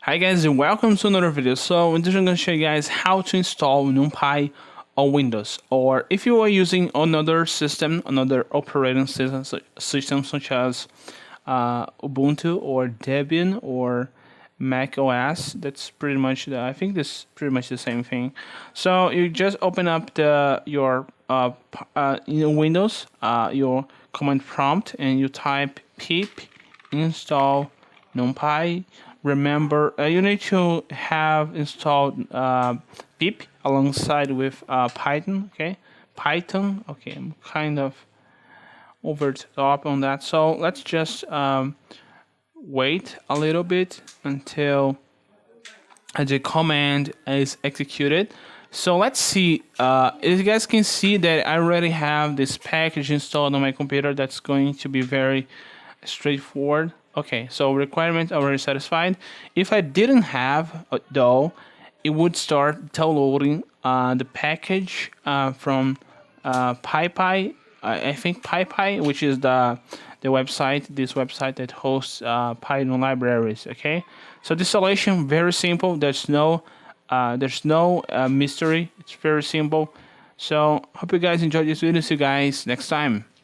Hi guys and welcome to another video. So in this I'm going to show you guys how to install Numpy on Windows, or if you are using another system, another operating system such as Ubuntu or Debian or Mac OS. That's pretty much I think this is pretty much the same thing. So you just open up your in Windows your command prompt and you type pip install numpy. Remember, you need to have installed pip alongside with Python. Okay, I'm kind of over the top on that. So let's just wait a little bit until the command is executed. So let's see. As you guys can see that I already have this package installed on my computer. That's going to be very straightforward. Okay, so requirements already satisfied. If I didn't have though, it would start downloading the package from PyPy. I think PyPy, which is this website that hosts Python libraries. Okay, so the installation very simple. There's no mystery. It's very simple. So hope you guys enjoyed this video. See you guys next time.